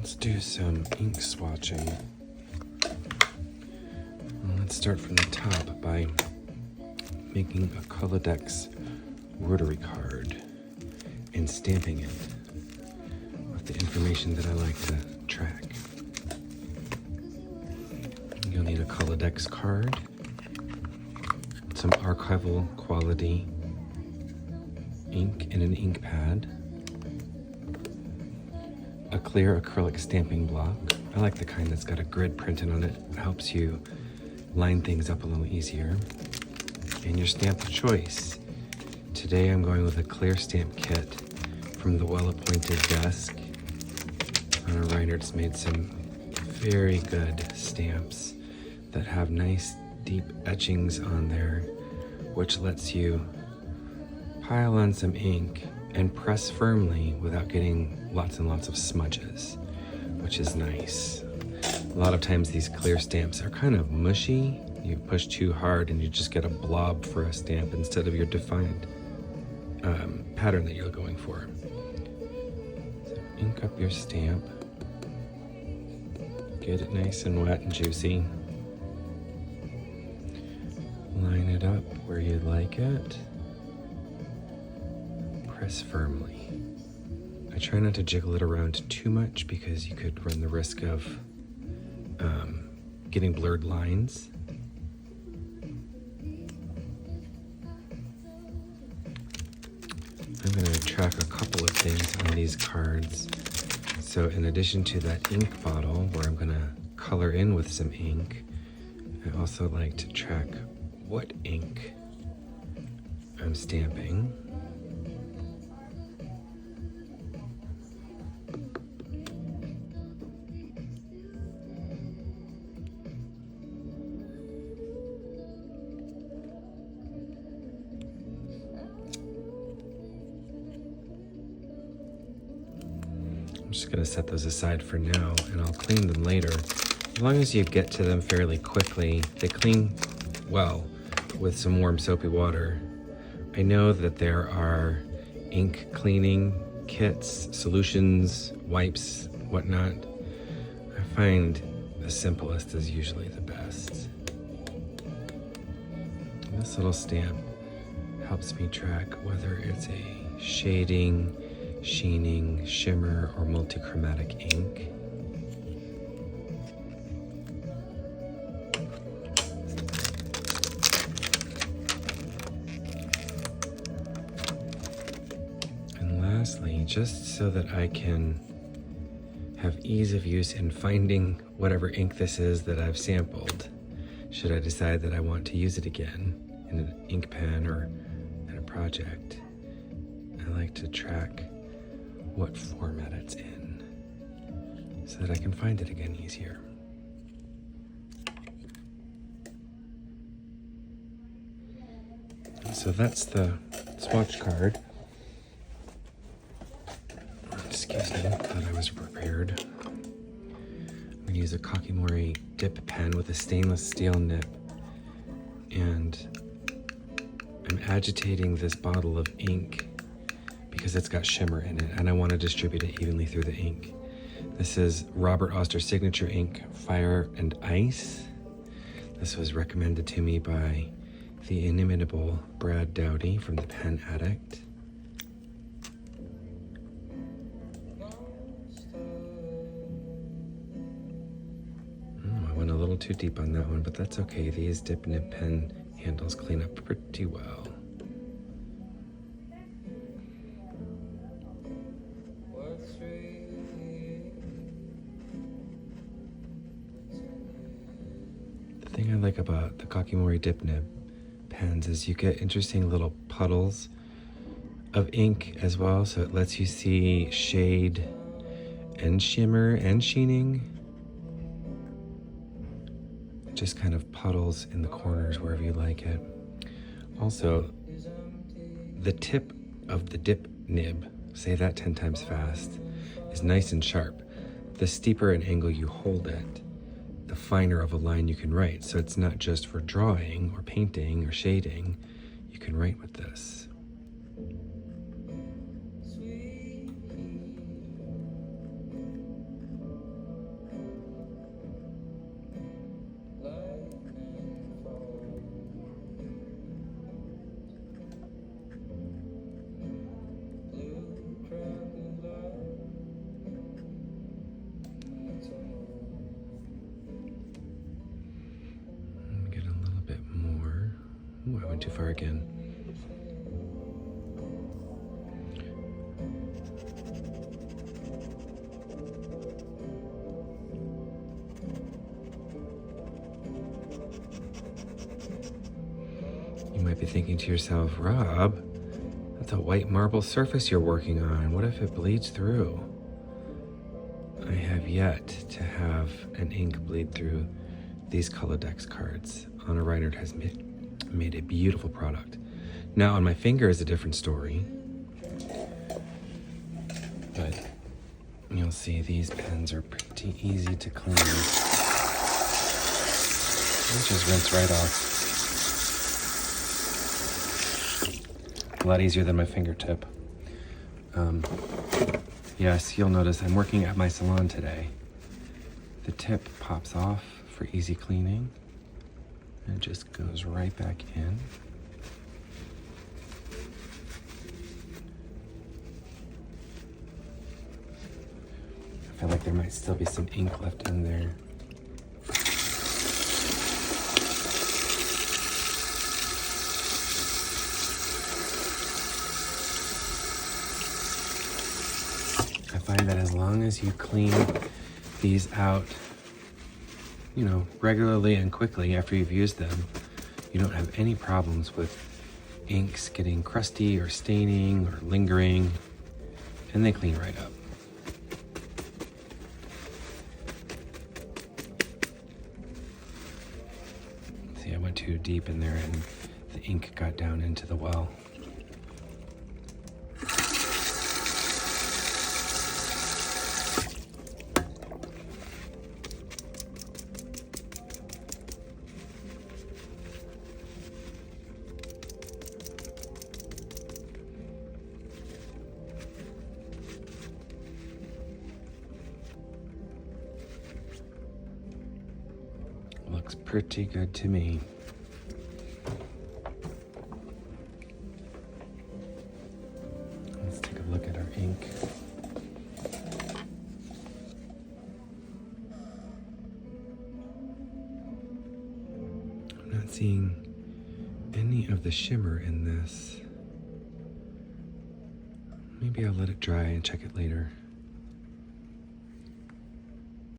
Let's do some ink swatching. Let's start from the top by making a Colodex rotary card and stamping it with the information that I like to track. You'll need a Colodex card, some archival quality ink and an ink pad, a clear acrylic stamping block. I like the kind that's got a grid printed on it. It helps you line things up a little easier. And your stamp of choice. Today I'm going with a clear stamp kit from the Well-Appointed Desk. Reinert's made some very good stamps that have nice deep etchings on there, which lets you pile on some ink and press firmly without getting lots and lots of smudges, which is nice. A lot of times these clear stamps are kind of mushy. You push too hard and you just get a blob for a stamp instead of your defined pattern that you're going for. So ink up your stamp. Get it nice and wet and juicy. Line it up where you'd like it. Press firmly. I try not to jiggle it around too much because you could run the risk of getting blurred lines. I'm going to track a couple of things on these cards. So in addition to that ink bottle where I'm going to color in with some ink, I also like to track what ink I'm stamping. I'm just going to set those aside for now, and I'll clean them later. As long as you get to them fairly quickly, they clean well with some warm soapy water. I know that there are ink cleaning kits, solutions, wipes, whatnot. I find the simplest is usually the best. This little stamp helps me track whether it's a shading, sheening, shimmer, or multichromatic ink. And lastly, just so that I can have ease of use in finding whatever ink this is that I've sampled, should I decide that I want to use it again in an ink pen or in a project, I like to track what format it's in so that I can find it again easier. So that's the swatch card. Excuse me, thought I was prepared. I'm going to use a Kakimori dip pen with a stainless steel nib, and I'm agitating this bottle of ink because it's got shimmer in it and I want to distribute it evenly through the ink. This is Robert Oster Signature Ink Fire and Ice. This was recommended to me by the inimitable Brad Dowdy from the Pen Addict. I went a little too deep on that one, but that's okay. These dip nib pen handles clean up pretty well. The thing I like about the Kakimori dip nib pens is you get interesting little puddles of ink as well, so it lets you see shade and shimmer and sheening. It just kind of puddles in the corners wherever you like it. Also, the tip of the dip nib, say that 10 times fast, is nice and sharp. The steeper an angle you hold it, the finer of a line you can write. So it's not just for drawing or painting or shading. You can write with this. went too far again. You might be thinking to yourself, Rob, that's a white marble surface you're working on. What if it bleeds through? I have yet to have an ink bleed through these Colodex cards. Anna Reinhardt has made a beautiful product. Now on my finger is a different story, but you'll see these pens are pretty easy to clean. They just rinse right off. A lot easier than my fingertip. Yes, you'll notice I'm working at my salon today. The tip pops off for easy cleaning. And it just goes right back in. I feel like there might still be some ink left in there. I find that as long as you clean these out, regularly and quickly after you've used them, you don't have any problems with inks getting crusty or staining or lingering, and they clean right up. See, I went too deep in there and the ink got down into the well. Looks pretty good to me. Let's take a look at our ink. I'm not seeing any of the shimmer in this. Maybe I'll let it dry and check it later.